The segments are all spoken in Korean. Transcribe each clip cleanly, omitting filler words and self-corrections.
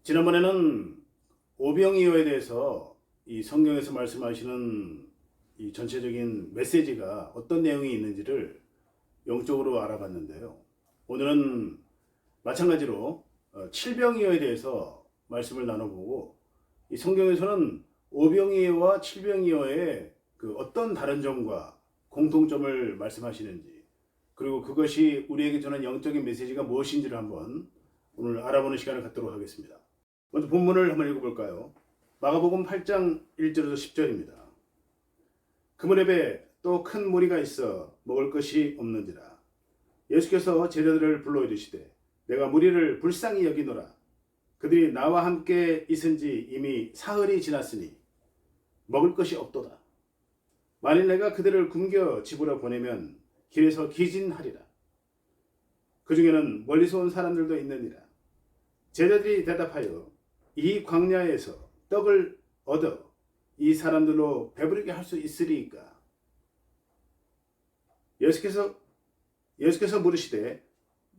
지난번에는 오병이어에 대해서 이 성경에서 말씀하시는 이 전체적인 메시지가 어떤 내용이 있는지를 영적으로 알아봤는데요. 오늘은 마찬가지로 칠병이어에 대해서 말씀을 나눠보고, 이 성경에서는 오병이어와 칠병이어의 그 어떤 다른 점과 공통점을 말씀하시는지, 그리고 그것이 우리에게 전한 영적인 메시지가 무엇인지를 한번 오늘 알아보는 시간을 갖도록 하겠습니다. 먼저 본문을 한번 읽어볼까요? 마가복음 8장 1절에서 10절입니다. 그 무렵에 또 큰 무리가 있어 먹을 것이 없는지라. 예수께서 제자들을 불러 이르시되 내가 무리를 불쌍히 여기노라. 그들이 나와 함께 있은 지 이미 사흘이 지났으니 먹을 것이 없도다. 만일 내가 그들을 굶겨 집으로 보내면 길에서 기진하리라. 그 중에는 멀리서 온 사람들도 있느니라. 제자들이 대답하여 이 광야에서 떡을 얻어 이 사람들로 배부르게 할 수 있으리이까? 예수께서 물으시되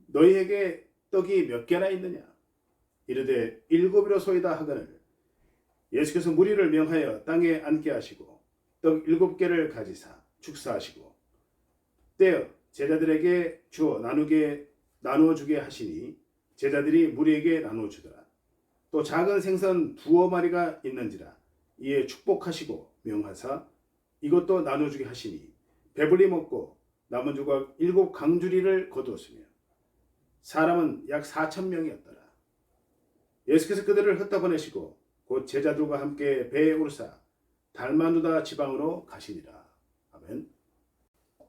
너희에게 떡이 몇 개나 있느냐? 이르되 7이로소이다 하거늘. 예수께서 무리를 명하여 땅에 앉게 하시고 떡 7개를 가지사 축사하시고 떼어 제자들에게 주어 나누어 주게 하시니 제자들이 무리에게 나누어 주더라. 또 작은 생선 2마리가 있는지라. 이에 축복하시고 명하사 이것도 나눠주게 하시니 배불리 먹고 남은 조각 7강주리를 거두었으며 사람은 약 4,000명이었더라. 예수께서 그들을 흩어보내시고 곧 제자들과 함께 배에 오르사 달마누다 지방으로 가시니라. 아멘.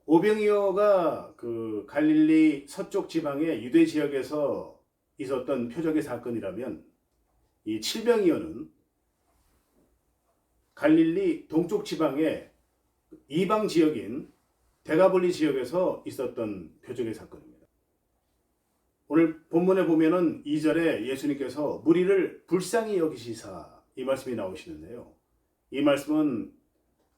오병이어가 그 갈릴리 서쪽 지방의 유대 지역에서 있었던 표적의 사건이라면, 이 칠병이어는 갈릴리 동쪽 지방의 이방 지역인 데가볼리 지역에서 있었던 표적의 사건입니다. 오늘 본문에 보면은 2절에 예수님께서 무리를 불쌍히 여기시사, 이 말씀이 나오시는데요. 이 말씀은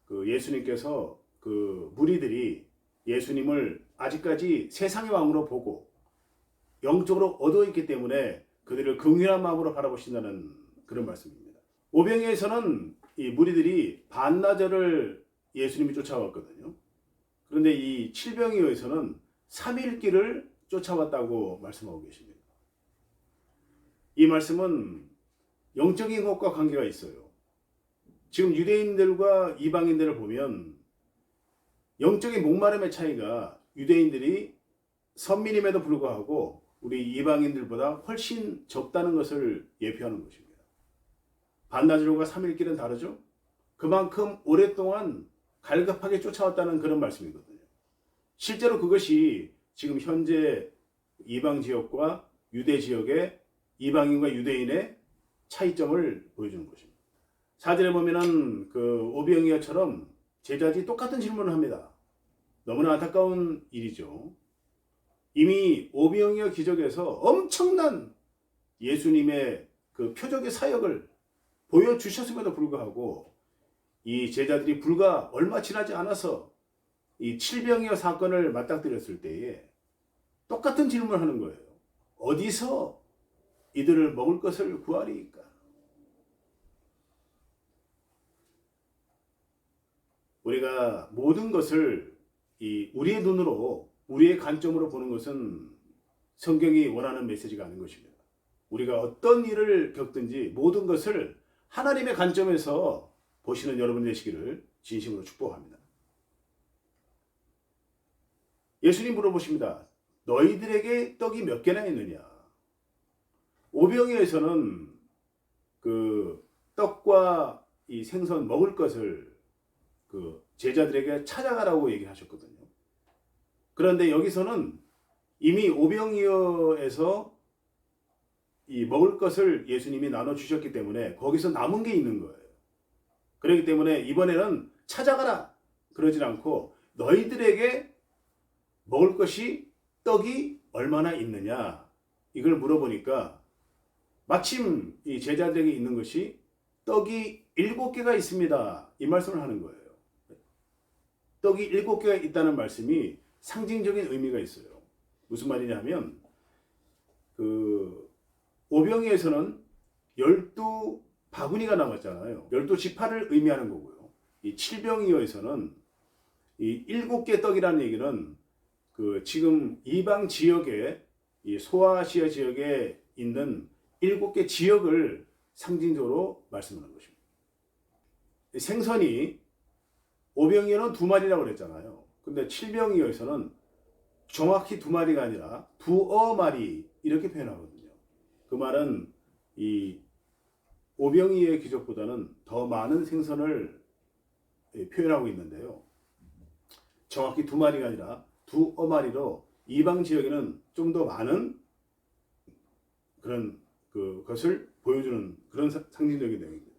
그 예수님께서 그 무리들이 예수님을 아직까지 세상의 왕으로 보고 영적으로 얻어있기 때문에 그들을 긍휼한 마음으로 바라보신다는 그런 말씀입니다. 오병이어에서는 이 무리들이 반나절을 예수님이 쫓아왔거든요. 그런데 이 칠병이어에서는 3일 길을 쫓아왔다고 말씀하고 계십니다. 이 말씀은 영적인 것과 관계가 있어요. 지금 유대인들과 이방인들을 보면 영적인 목마름의 차이가, 유대인들이 선민임에도 불구하고 우리 이방인들보다 훨씬 적다는 것을 예표하는 것입니다. 반나절과 3일 길은 다르죠? 그만큼 오랫동안 갈급하게 쫓아왔다는 그런 말씀이거든요. 실제로 그것이 지금 현재 이방 지역과 유대 지역의 이방인과 유대인의 차이점을 보여주는 것입니다. 4절에 보면은 그 오병이어처럼 제자들이 똑같은 질문을 합니다. 너무나 안타까운 일이죠. 이미 오병이어 기적에서 엄청난 예수님의 그 표적의 사역을 보여주셨음에도 불구하고 이 제자들이 불과 얼마 지나지 않아서 이 칠병이어 사건을 맞닥뜨렸을 때에 똑같은 질문을 하는 거예요. 어디서 이들을 먹을 것을 구하리이까? 우리가 모든 것을 우리의 눈으로, 우리의 관점으로 보는 것은 성경이 원하는 메시지가 아닌 것입니다. 우리가 어떤 일을 겪든지 모든 것을 하나님의 관점에서 보시는 여러분 되시기를 진심으로 축복합니다. 예수님 물어보십니다. 너희들에게 떡이 몇 개나 있느냐? 오병이어에서는 그 떡과 이 생선 먹을 것을 그 제자들에게 찾아가라고 얘기하셨거든요. 그런데 여기서는 이미 오병이어에서 이 먹을 것을 예수님이 나눠주셨기 때문에 거기서 남은 게 있는 거예요. 그렇기 때문에 이번에는 찾아가라 그러질 않고 너희들에게 먹을 것이 떡이 얼마나 있느냐, 이걸 물어보니까 마침 이 제자들에게 있는 것이 떡이 7개가 있습니다, 이 말씀을 하는 거예요. 떡이 7개가 있다는 말씀이 상징적인 의미가 있어요. 무슨 말이냐 하면 그 오병이어에서는 12 바구니가 남았잖아요. 12지파를 의미하는 거고요. 이 칠병이어에서는 이 7개 떡이라는 얘기는 그 지금 이방 지역에 이 소아시아 지역에 있는 7개 지역을 상징적으로 말씀하는 것입니다. 생선이 오병이어는 2마리라고 그랬잖아요. 근데 칠병이어에서는 정확히 2마리가 아니라 2마리 이렇게 표현하거든요. 그 말은 이 오병이어의 기적보다는 더 많은 생선을 표현하고 있는데요. 정확히 2마리가 아니라 2마리로 이방 지역에는 좀 더 많은 그런 것을 보여주는 그런 상징적인 내용입니다.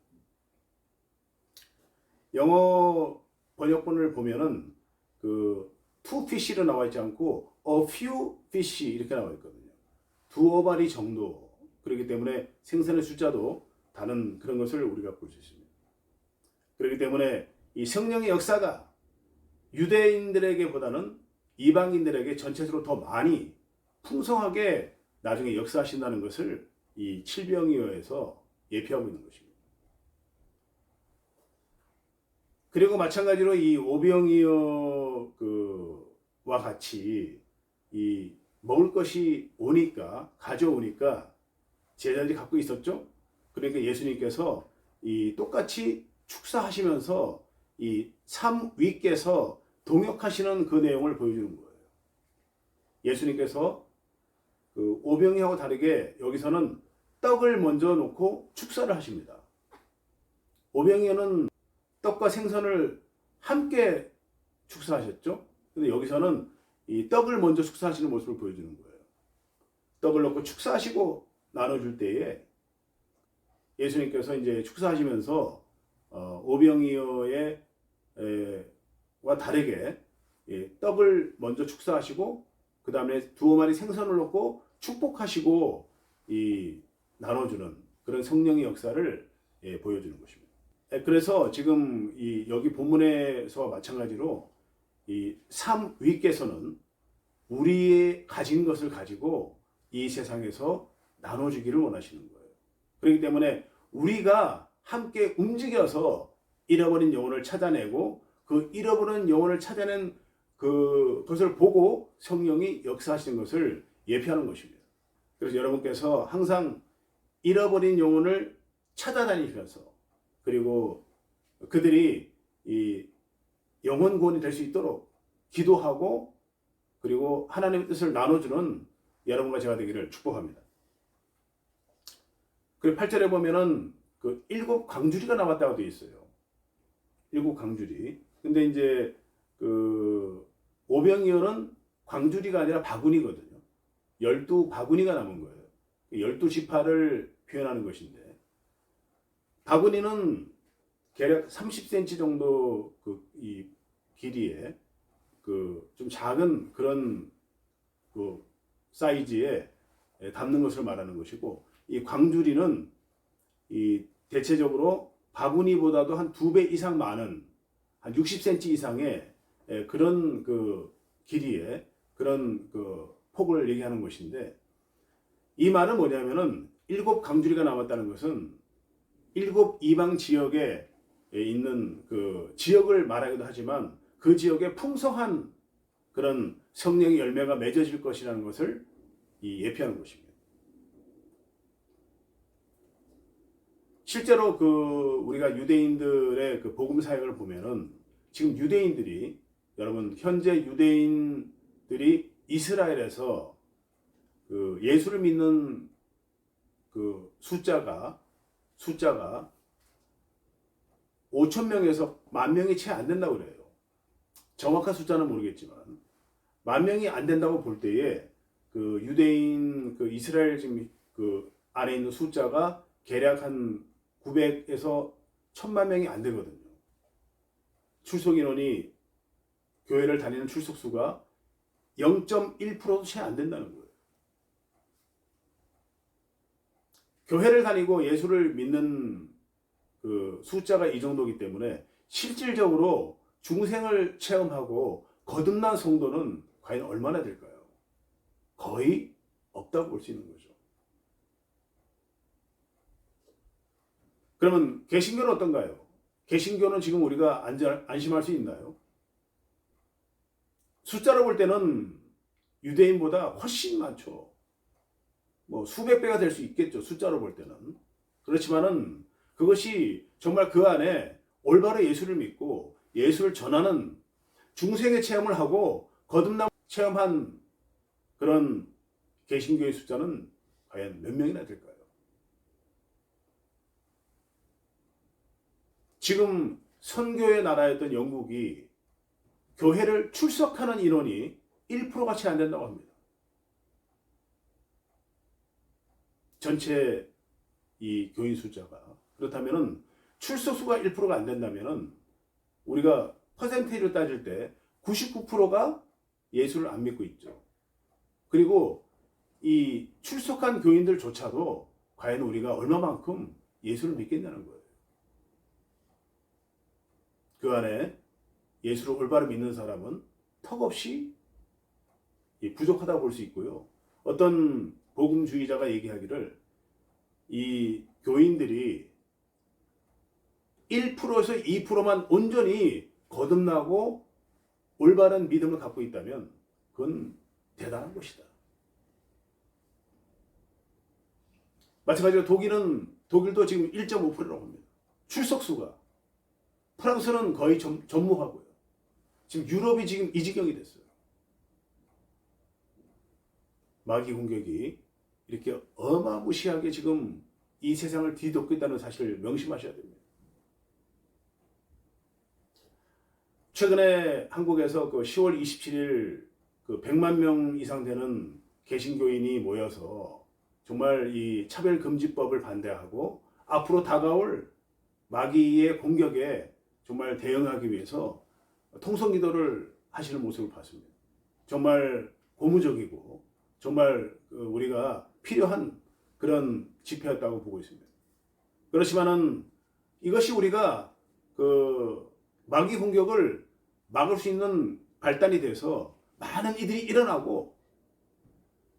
영어 번역본을 보면은 그 two fish로 나와 있지 않고 a few fish 이렇게 나와 있거든요. 2마리 정도. 그렇기 때문에 생선의 숫자도 다른 그런 것을 우리가 볼 수 있습니다. 그렇기 때문에 이 성령의 역사가 유대인들에게보다는 이방인들에게 전체적으로 더 많이 풍성하게 나중에 역사하신다는 것을 이 칠병이어에서 예표하고 있는 것입니다. 그리고 마찬가지로 이 오병이어와 같이 이 먹을 것이 오니까 가져오니까 제자들이 갖고 있었죠. 그러니까 예수님께서 이 똑같이 축사하시면서 이 삼위께서 동역하시는 그 내용을 보여주는 거예요. 예수님께서 그 오병이하고 다르게 여기서는 떡을 먼저 놓고 축사를 하십니다. 오병이어는 떡과 생선을 함께 축사하셨죠. 근데 여기서는 이 떡을 먼저 축사하시는 모습을 보여주는 거예요. 떡을 넣고 축사하시고 나눠줄 때에 예수님께서 이제 축사하시면서 오병이어와 다르게 떡을 먼저 축사하시고 그 다음에 2마리 생선을 넣고 축복하시고 이 나눠주는 그런 성령의 역사를 보여주는 것입니다. 그래서 지금 이 여기 본문에서 마찬가지로 이 삼위께서는 우리의 가진 것을 가지고 이 세상에서 나눠주기를 원하시는 거예요. 그렇기 때문에 우리가 함께 움직여서 잃어버린 영혼을 찾아내고 그 잃어버린 영혼을 찾아낸 그것을 보고 성령이 역사하시는 것을 예표하는 것입니다. 그래서 여러분께서 항상 잃어버린 영혼을 찾아다니면서 그리고 그들이 이 영혼 구원이 될 수 있도록 기도하고 그리고 하나님의 뜻을 나눠주는 여러분과 제가 되기를 축복합니다. 그리고 8절에 보면은 그 7 광주리가 남았다고 되어 있어요. 7 광주리. 근데 이제 그 오병이어는 광주리가 아니라 바구니거든요. 12 바구니가 남은 거예요. 12지파를 표현하는 것인데 바구니는 대략 30cm 정도 이 길이에 좀 작은 그런 사이즈에 담는 것을 말하는 것이고 이 광주리는 이 대체적으로 바구니보다도 한 2배 이상 많은 한 60cm 이상의 그런 길이의 그런 폭을 얘기하는 것인데 이 말은 뭐냐면은 7 광주리가 남았다는 것은 7 이방 지역에 있는 그 지역을 말하기도 하지만 그 지역에 풍성한 그런 성령의 열매가 맺어질 것이라는 것을 예표하는 것입니다. 실제로 우리가 유대인들의 복음 사역을 보면은 지금 유대인들이 여러분 현재 유대인들이 이스라엘에서 예수를 믿는 숫자가 5,000명에서 10,000명이 채 안 된다고 그래요. 정확한 숫자는 모르겠지만 10,000명이 안 된다고 볼 때에 유대인 이스라엘 지금 안에 있는 숫자가 대략 한 900에서 1,000만 명이 안 되거든요. 출석 인원이 교회를 다니는 출석 수가 0.1%도 채 안 된다는 거예요. 교회를 다니고 예수를 믿는 숫자가 이 정도이기 때문에 실질적으로 중생을 체험하고 거듭난 성도는 과연 얼마나 될까요? 거의 없다고 볼 수 있는 거죠. 그러면 개신교는 어떤가요? 개신교는 지금 우리가 안심할 수 있나요? 숫자로 볼 때는 유대인보다 훨씬 많죠. 뭐 수백 배가 될 수 있겠죠. 숫자로 볼 때는. 그렇지만은 그것이 정말 그 안에 올바로 예수를 믿고 예수를 전하는 중생의 체험을 하고 거듭남 체험한 그런 개신교의 숫자는 과연 몇 명이나 될까요? 지금 선교의 나라였던 영국이 교회를 출석하는 인원이 1%가 채 안 된다고 합니다. 전체 이 교인 숫자가. 그렇다면은 출석수가 1%가 안 된다면은 우리가 퍼센테이지를 따질 때 99%가 예수를 안 믿고 있죠. 그리고 이 출석한 교인들조차도 과연 우리가 얼마만큼 예수를 믿겠냐는 거예요. 그 안에 예수를 올바로 믿는 사람은 턱없이 부족하다고 볼 수 있고요. 어떤 복음주의자가 얘기하기를 이 교인들이 1%에서 2%만 온전히 거듭나고 올바른 믿음을 갖고 있다면 그건 대단한 것이다. 마찬가지로 독일도 지금 1.5%라고 합니다. 출석수가. 프랑스는 거의 전무하고요. 지금 유럽이 지금 이 지경이 됐어요. 마귀 공격이 이렇게 어마무시하게 지금 이 세상을 뒤덮고 있다는 사실을 명심하셔야 됩니다. 최근에 한국에서 그 10월 27일 그 100만 명 이상 되는 개신교인이 모여서 정말 이 차별금지법을 반대하고 앞으로 다가올 마귀의 공격에 정말 대응하기 위해서 통성기도를 하시는 모습을 봤습니다. 정말 고무적이고 정말 우리가 필요한 그런 집회였다고 보고 있습니다. 그렇지만은 이것이 우리가 그 마귀 공격을 막을 수 있는 발단이 돼서 많은 이들이 일어나고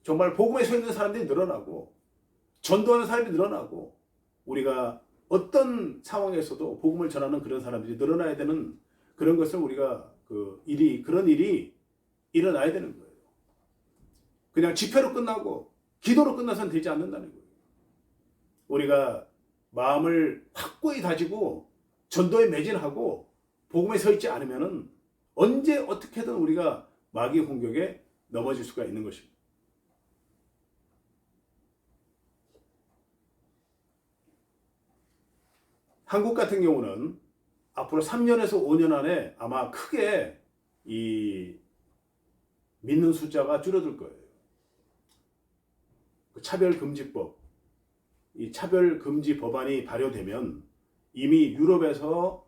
정말 복음에 서 있는 사람들이 늘어나고 전도하는 사람이 늘어나고 우리가 어떤 상황에서도 복음을 전하는 그런 사람들이 늘어나야 되는 그런 것을 우리가 그런 일이 일어나야 되는 거예요. 그냥 집회로 끝나고 기도로 끝나서는 되지 않는다는 거예요. 우리가 마음을 확고히 다지고 전도에 매진하고 복음에 서 있지 않으면은 언제 어떻게든 우리가 마귀의 공격에 넘어질 수가 있는 것입니다. 한국 같은 경우는 앞으로 3년에서 5년 안에 아마 크게 이 믿는 숫자가 줄어들 거예요. 차별금지법, 이 차별금지 법안이 발효되면 이미 유럽에서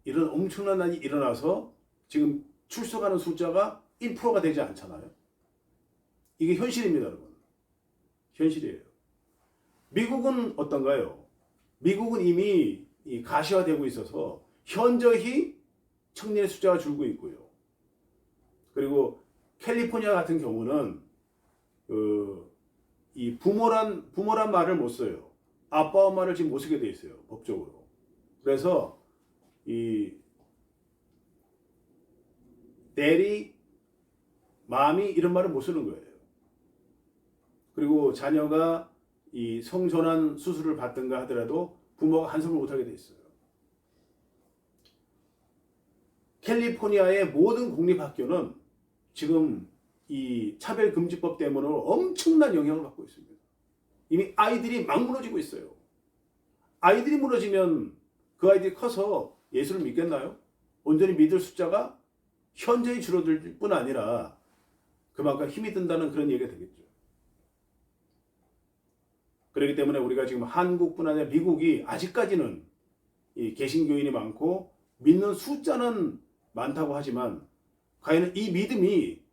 이런 엄청난 일이 일어나서 지금 출석하는 숫자가 1%가 되지 않잖아요. 이게 현실입니다, 여러분. 현실이에요. 미국은 어떤가요? 미국은 이미 가시화되고 있어서 현저히 청년의 숫자가 줄고 있고요. 그리고 캘리포니아 같은 경우는 이 부모란 말을 못 써요. 아빠 엄마를 지금 못 쓰게 돼 있어요, 법적으로. 그래서 이 daddy, mommy 이런 말을 못 쓰는 거예요. 그리고 자녀가 이 성전환 수술을 받든가 하더라도 부모가 한숨을 못 하게 돼 있어요. 캘리포니아의 모든 공립학교는 지금 이 차별금지법 때문에 엄청난 영향을 받고 있습니다. 이미 아이들이 막 무너지고 있어요. 아이들이 무너지면 그 아이들이 커서 예수를 믿겠나요? 온전히 믿을 숫자가 현저히 줄어들 뿐 아니라 그만큼 힘이 든다는 그런 얘기가 되겠죠. 그렇기 때문에 우리가 지금 한국뿐 아니라 미국이 아직까지는 이 개신교인이 많고 믿는 숫자는 많다고 하지만 과연 이 믿음이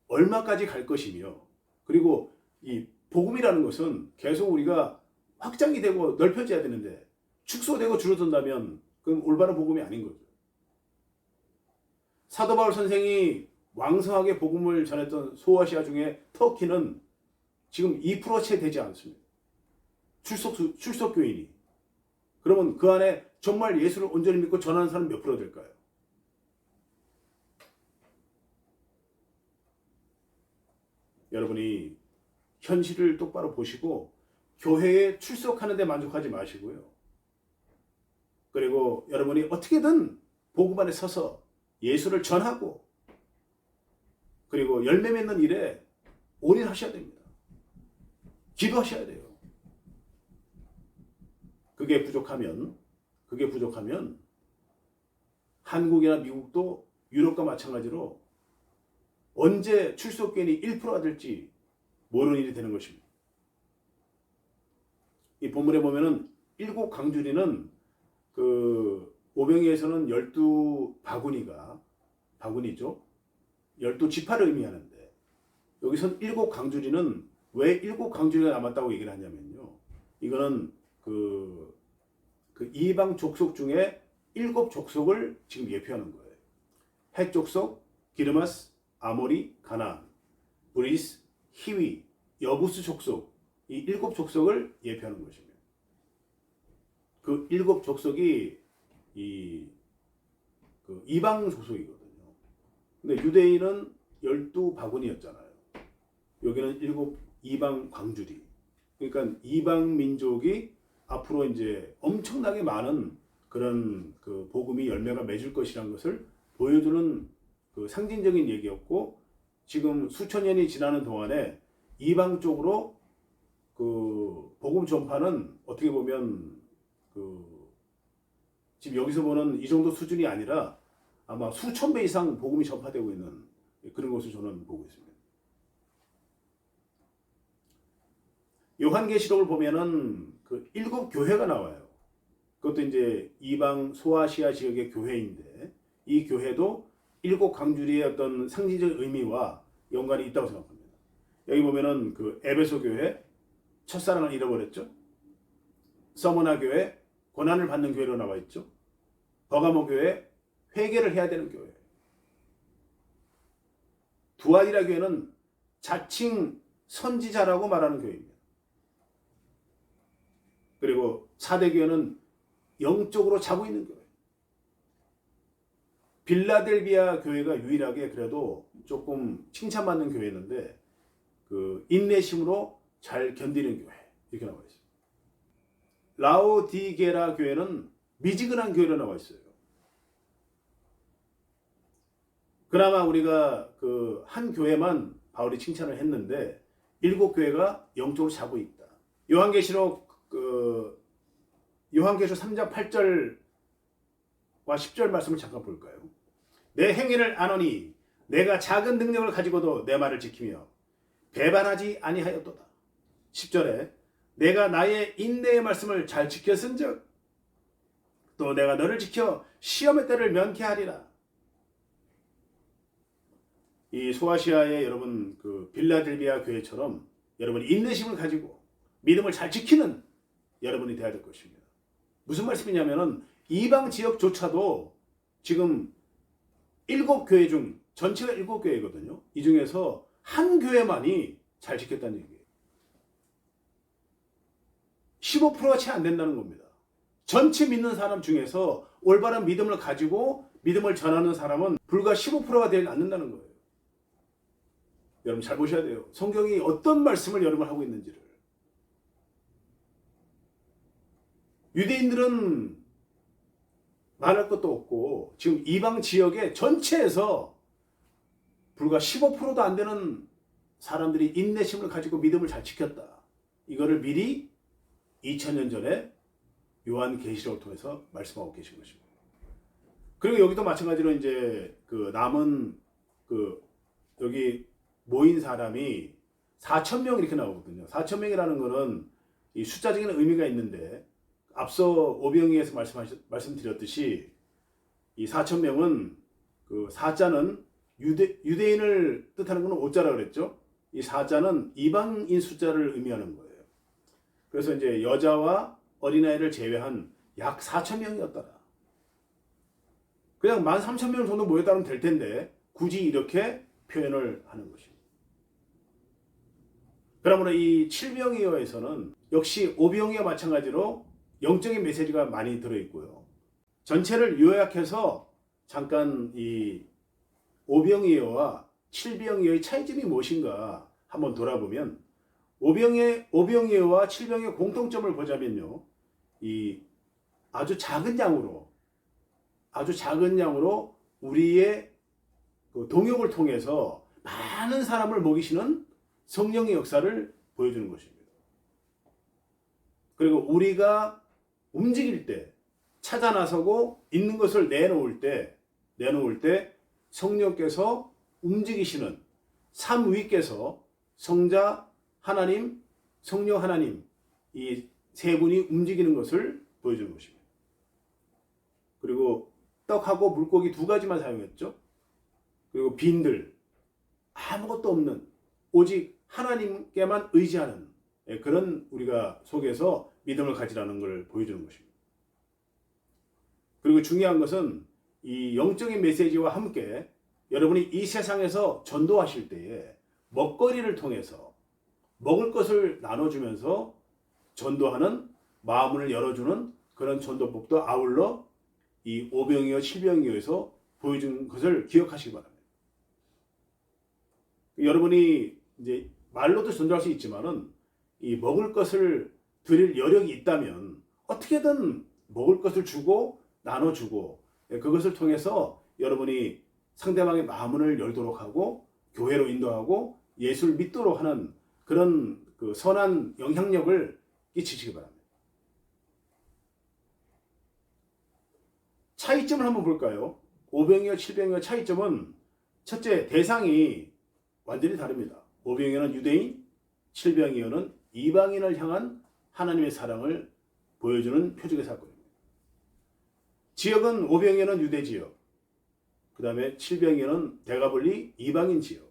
얼마까지 갈 것이며 그리고 이 복음이라는 것은 계속 우리가 확장이 되고 넓혀져야 되는데 축소되고 줄어든다면 그건 올바른 복음이 아닌 거죠. 사도 바울 선생이 왕성하게 복음을 전했던 소아시아 중에 터키는 지금 2% 채 되지 않습니다. 출석 교인이. 그러면 그 안에 정말 예수를 온전히 믿고 전하는 사람 몇 프로 될까요? 여러분이 현실을 똑바로 보시고 교회에 출석하는 데 만족하지 마시고요. 그리고 여러분이 어떻게든 복음 안에 서서 예수를 전하고 그리고 열매 맺는 일에 올인하셔야 됩니다. 기도하셔야 돼요. 그게 부족하면 한국이나 미국도 유럽과 마찬가지로 언제 출석교인이 1%가 될지 모르는 일이 되는 것입니다. 이 본문에 보면은 일곱 강주리는 그 오병이에서는 12바구니죠. 12지파를 의미하는데 여기선 일곱 강주리는 왜 일곱 강주리가 남았다고 얘기를 하냐면요. 이거는 그 이방 족속 중에 일곱 족속을 지금 예표하는 거예요. 헷 족속, 기르마스, 아모리, 가나안, 브리스, 히위, 여부스 족속 이 일곱 족속을 예표하는 것입니다. 그 일곱 족속이 그 이방 족속이거든요. 근데 유대인은 12바구니였잖아요. 여기는 일곱 이방 광주리. 그러니까 이방 민족이 앞으로 이제 엄청나게 많은 그런 그 복음이 열매가 맺을 것이라는 것을 보여주는 그 상징적인 얘기였고, 지금 수천 년이 지나는 동안에 이방 쪽으로 그 복음 전파는 어떻게 보면 그 지금 여기서 보는 이 정도 수준이 아니라 아마 수천 배 이상 복음이 전파되고 있는 그런 것을 저는 보고 있습니다. 요한계시록을 보면은 그 일곱 교회가 나와요. 그것도 이제 이방 소아시아 지역의 교회인데 이 교회도 일곱 강주리의 어떤 상징적 의미와 연관이 있다고 생각합니다. 여기 보면은 그 에베소 교회 첫사랑을 잃어버렸죠. 서머나 교회 고난을 받는 교회로 나와 있죠. 버가모 교회 회개를 해야 되는 교회. 두아디라 교회는 자칭 선지자라고 말하는 교회입니다. 그리고 사대 교회는 영적으로 자고 있는 교회. 빌라델비아 교회가 유일하게 그래도 조금 칭찬받는 교회였는데 그 인내심으로 잘 견디는 교회 이렇게 나와 있어요. 라오디게라 교회는 미지근한 교회로 나와 있어요. 그나마 우리가 그 한 교회만 바울이 칭찬을 했는데 일곱 교회가 영적으로 자고 있다. 요한계시록 3장 8절과 10절 말씀을 잠깐 볼까요? 내 행위를 아노니 내가 작은 능력을 가지고도 내 말을 지키며 배반하지 아니하였도다. 10절에 내가 나의 인내의 말씀을 잘 지켰은즉 또 내가 너를 지켜 시험의 때를 면케하리라. 이 소아시아의 여러분 그 빌라델비아 교회처럼 여러분이 인내심을 가지고 믿음을 잘 지키는 여러분이 되어야 될 것입니다. 무슨 말씀이냐면은 이방 지역조차도 지금 7교회 중 전체가 7교회거든요. 이 중에서 한 교회만이 잘 지켰다는 얘기예요. 15%가 채 안 된다는 겁니다. 전체 믿는 사람 중에서 올바른 믿음을 가지고 믿음을 전하는 사람은 불과 15%가 되지 않는다는 거예요. 여러분 잘 보셔야 돼요. 성경이 어떤 말씀을 여러분 하고 있는지를. 유대인들은 말할 것도 없고 지금 이방 지역의 전체에서 불과 15%도 안 되는 사람들이 인내심을 가지고 믿음을 잘 지켰다. 이거를 미리 2000년 전에 요한계시록을 통해서 말씀하고 계신 것입니다. 그리고 여기도 마찬가지로 이제 그 남은 그 여기 모인 사람이 4,000명 이렇게 나오거든요. 4,000명이라는 거는 이 숫자적인 의미가 있는데 앞서 오병이에서 말씀드렸듯이 이 4,000명은 그 4자는 유대인을 뜻하는 것은 5자라 그랬죠. 이 4자는 이방인 숫자를 의미하는 거예요. 그래서 이제 여자와 어린아이를 제외한 약 4,000명이었더라. 그냥 13,000명 정도 모였다면 될 텐데 굳이 이렇게 표현을 하는 것입니다. 그러므로 이 7병이어에서는 역시 5병이와 마찬가지로 영적인 메시지가 많이 들어있고요. 전체를 요약해서 잠깐 이 오병이어와 칠병이어의 차이점이 무엇인가 한번 돌아보면 오병이어와 칠병이어의 공통점을 보자면요. 이 아주 작은 양으로 우리의 그 동역을 통해서 많은 사람을 먹이시는 성령의 역사를 보여주는 것입니다. 그리고 우리가 움직일 때, 찾아 나서고 있는 것을 내놓을 때 성령께서 움직이시는 삼위께서 성자 하나님, 성령 하나님 이 세 분이 움직이는 것을 보여주는 것입니다. 그리고 떡하고 물고기 두 가지만 사용했죠. 그리고 빈들 아무것도 없는 오직 하나님께만 의지하는 그런 우리가 속에서 믿음을 가지라는 것을 보여주는 것입니다. 그리고 중요한 것은 이 영적인 메시지와 함께 여러분이 이 세상에서 전도하실 때에 먹거리를 통해서 먹을 것을 나눠주면서 전도하는 마음을 열어주는 그런 전도법도 아울러 이 오병이어 칠병이어에서 보여준 것을 기억하시기 바랍니다. 여러분이 이제 말로도 전도할 수 있지만은 이 먹을 것을 드릴 여력이 있다면 어떻게든 먹을 것을 주고 나눠주고 그것을 통해서 여러분이 상대방의 마음을 열도록 하고 교회로 인도하고 예수를 믿도록 하는 그런 그 선한 영향력을 끼치시기 바랍니다. 차이점을 한번 볼까요? 오병이어 칠병이어 차이점은 첫째, 대상이 완전히 다릅니다. 오병이어는 유대인, 칠병이어는 이방인을 향한 하나님의 사랑을 보여주는 표적의 사건입니다. 지역은 오병이어는 유대 지역, 그 다음에 칠병이어는 대가볼리 이방인 지역.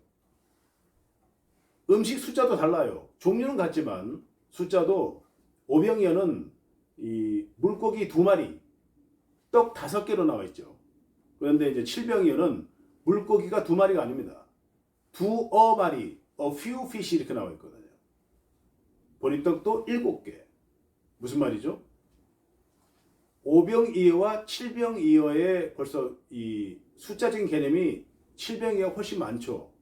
음식 숫자도 달라요. 종류는 같지만 숫자도 오병이어는 이 물고기 2마리, 떡 5개로 나와 있죠. 그런데 이제 칠병이어는 물고기가 2마리가 아닙니다. 2마리, a few fish 이렇게 나와 있거든요. 보리떡도 7개. 무슨 말이죠? 오병이어와 칠병이어의 벌써 이 숫자적인 개념이 칠병이어가 훨씬 많죠.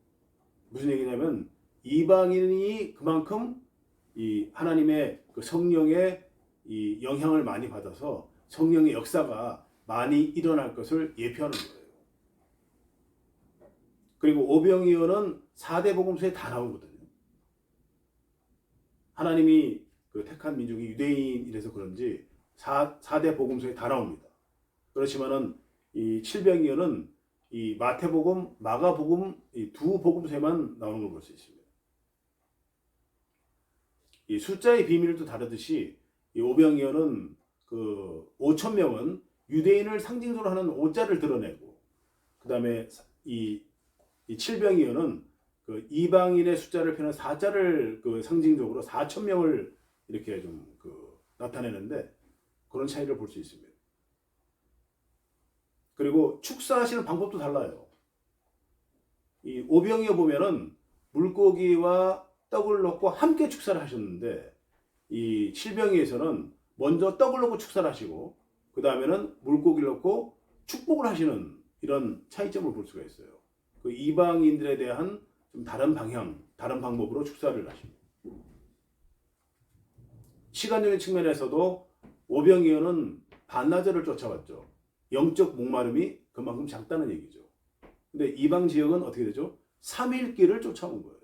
무슨 얘기냐면 이방인이 그만큼 이 하나님의 그 성령의 이 영향을 많이 받아서 성령의 역사가 많이 일어날 것을 예표하는 거예요. 그리고 오병이어는 4대 복음서에 다 나오거든요. 하나님이 그 택한 민족이 유대인이라서 그런지 4대 복음서에 다 나옵니다. 그렇지만은 이 칠병이어는 이 마태복음, 마가복음 이 2 복음서에만 나오는 걸 볼 수 있습니다. 이 숫자의 비밀도 다르듯이 이 오병이어는 그 5,000명은 유대인을 상징적으로 하는 5자를 드러내고, 그 다음에 이 칠병이어는 그 이방인의 숫자를 표현한 4자를 그 상징적으로 4,000명을 이렇게 좀 그 나타내는데 그런 차이를 볼 수 있습니다. 그리고 축사하시는 방법도 달라요. 이 오병이어 보면은 물고기와 떡을 넣고 함께 축사를 하셨는데 이 칠병이에서는 먼저 떡을 넣고 축사를 하시고 그 다음에는 물고기를 넣고 축복을 하시는 이런 차이점을 볼 수가 있어요. 그 이방인들에 대한 좀 다른 방향, 다른 방법으로 축사를 하십니다. 시간적인 측면에서도 오병이어는 반나절을 쫓아왔죠. 영적 목마름이 그만큼 작다는 얘기죠. 근데 이방 지역은 어떻게 되죠? 3일길을 쫓아온 거예요.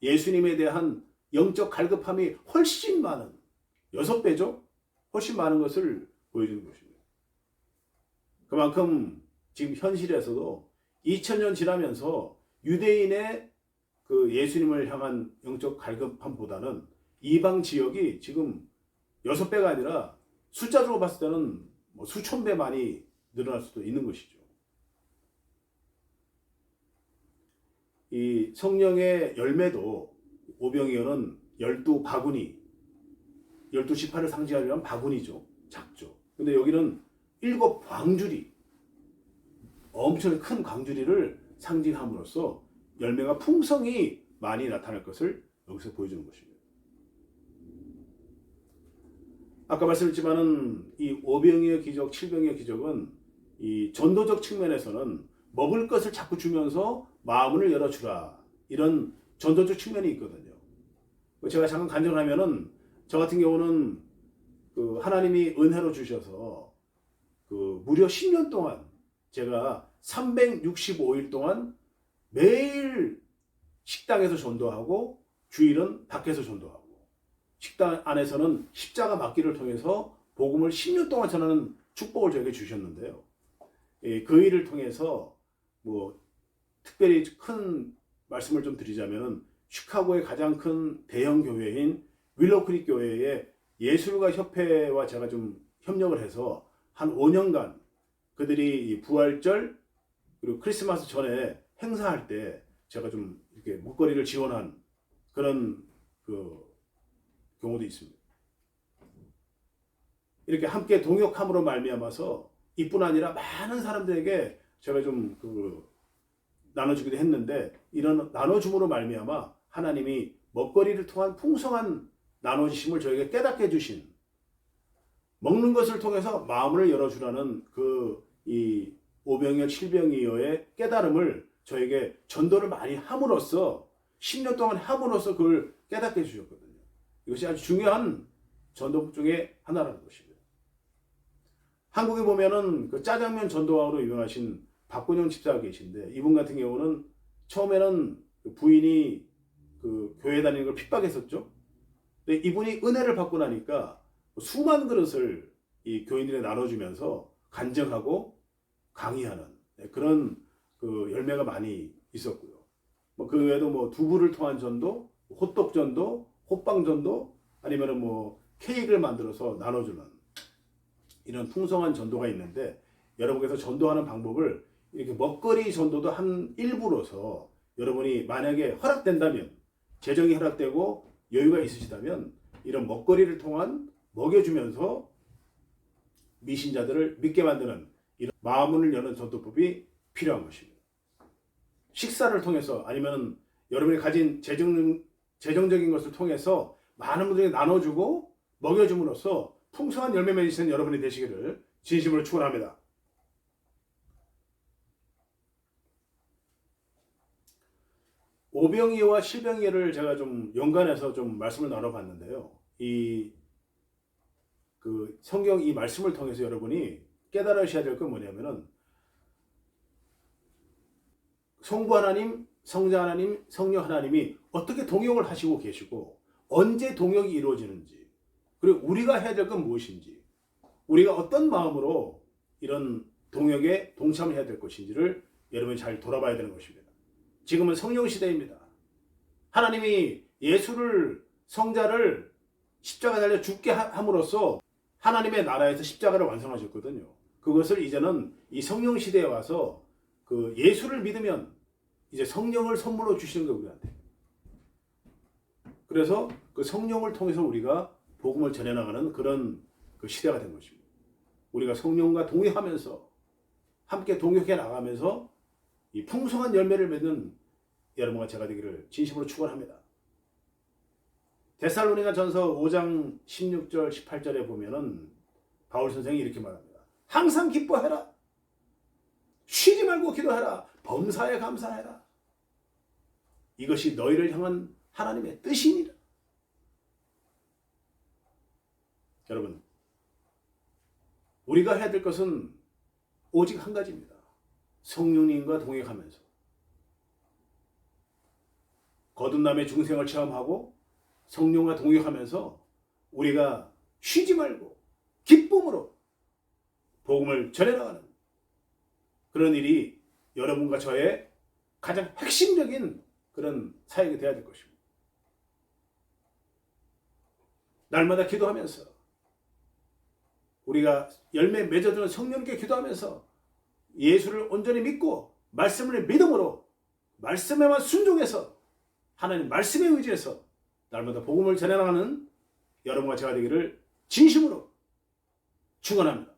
예수님에 대한 영적 갈급함이 훨씬 많은 6배죠? 훨씬 많은 것을 보여주는 것입니다. 그만큼 지금 현실에서도 2000년 지나면서 유대인의 그 예수님을 향한 영적 갈급함보다는 이방 지역이 지금 6배가 아니라 숫자적으로 봤을 때는 뭐 수천 배 많이 늘어날 수도 있는 것이죠. 이 성령의 열매도 오병이어는 12바구니, 12지파를 상징하려면 바구니죠. 작죠. 근데 여기는 7광주리, 엄청 큰 광주리를 상징함으로써 열매가 풍성히 많이 나타날 것을 여기서 보여주는 것입니다. 아까 말씀드렸지만은 이 오병이어 기적, 칠병이어 기적은 이 전도적 측면에서는 먹을 것을 자꾸 주면서 마음을 열어주라, 이런 전도적 측면이 있거든요. 제가 잠깐 간증하면은 저 같은 경우는 그 하나님이 은혜로 주셔서 그 무려 10년 동안 제가 365일 동안 매일 식당에서 전도하고 주일은 밖에서 전도하고, 식당 안에서는 십자가 막기를 통해서 복음을 10년 동안 전하는 축복을 저에게 주셨는데요. 그 일을 통해서 뭐 특별히 큰 말씀을 좀 드리자면은 시카고의 가장 큰 대형 교회인 윌로크릭 교회의 예술가 협회와 제가 좀 협력을 해서 한 5년간 그들이 이 부활절 그리고 크리스마스 전에 행사할 때 제가 좀 이렇게 먹거리를 지원한 그런 그 경우도 있습니다. 이렇게 함께 동역함으로 말미암아서 이뿐 아니라 많은 사람들에게 제가 좀 그 나눠주기도 했는데, 이런 나눠줌으로 말미암아 하나님이 먹거리를 통한 풍성한 나눠주심을 저에게 깨닫게 해주신, 먹는 것을 통해서 마음을 열어주라는 그 이 오병이어 칠병이어의 깨달음을 저에게 전도를 많이 함으로써 10년 동안 함으로써 그걸 깨닫게 해주셨거든요. 이것이 아주 중요한 전도 중에 하나라는 것입니다. 한국에 보면은 그 짜장면 전도왕으로 유명하신 박근영 집사가 계신데, 이분 같은 경우는 처음에는 그 부인이 그 교회 다니는 걸 핍박했었죠. 근데 이분이 은혜를 받고 나니까 수만 그릇을 이 교인들에 나눠주면서 간증하고 강의하는 그런 그 열매가 많이 있었고요. 뭐 그 외에도 뭐 두부를 통한 전도, 호떡 전도, 호빵 전도, 아니면은 뭐 케이크를 만들어서 나눠주는 이런 풍성한 전도가 있는데, 여러분께서 전도하는 방법을 이렇게 먹거리 전도도 한 일부로서 여러분이 만약에 허락된다면, 재정이 허락되고 여유가 있으시다면 이런 먹거리를 통한 먹여주면서 미신자들을 믿게 만드는 이런 마음을 여는 전도법이 필요한 것입니다. 식사를 통해서 아니면 여러분이 가진 재정적인 것을 통해서 많은 분들에게 나눠주고 먹여줌으로써 풍성한 열매 맺으시는 여러분이 되시기를 진심으로 축원합니다. 오병이어와 칠병이어를 제가 좀 연관해서 좀 말씀을 나눠봤는데요. 그 성경 이 말씀을 통해서 여러분이 깨달으셔야 될 건 뭐냐면은, 성부 하나님, 성자 하나님, 성령 하나님이 어떻게 동역을 하시고 계시고 언제 동역이 이루어지는지, 그리고 우리가 해야 될 건 무엇인지, 우리가 어떤 마음으로 이런 동역에 동참을 해야 될 것인지를 여러분이 잘 돌아봐야 되는 것입니다. 지금은 성령 시대입니다. 하나님이 예수를, 성자를 십자가 달려 죽게 함으로써 하나님의 나라에서 십자가를 완성하셨거든요. 그것을 이제는 이 성령 시대에 와서 그 예수를 믿으면 이제 성령을 선물로 주시는 거예요, 우리한테. 그래서 그 성령을 통해서 우리가 복음을 전해나가는 그런 그 시대가 된 것입니다. 우리가 성령과 동역하면서 함께 동역해 나가면서 이 풍성한 열매를 맺는 여러분과 제가 되기를 진심으로 축원합니다. 데살로니가 전서 5장 16절 18절에 보면은 바울 선생이 이렇게 말합니다. 항상 기뻐해라. 쉬지 말고 기도해라. 범사에 감사해라. 이것이 너희를 향한 하나님의 뜻이니라. 여러분, 우리가 해야 될 것은 오직 한 가지입니다. 성령님과 동행하면서 거듭남의 중생을 체험하고 성령과 동행하면서 우리가 쉬지 말고 기쁨으로 복음을 전해나가는 그런 일이 여러분과 저의 가장 핵심적인 그런 사역이 되어야 될 것입니다. 날마다 기도하면서 우리가 열매 맺어주는 성령께 기도하면서 예수를 온전히 믿고 말씀을 믿음으로 말씀에만 순종해서 하나님 말씀에 의지해서 날마다 복음을 전해나가는 여러분과 제가 되기를 진심으로 축원합니다.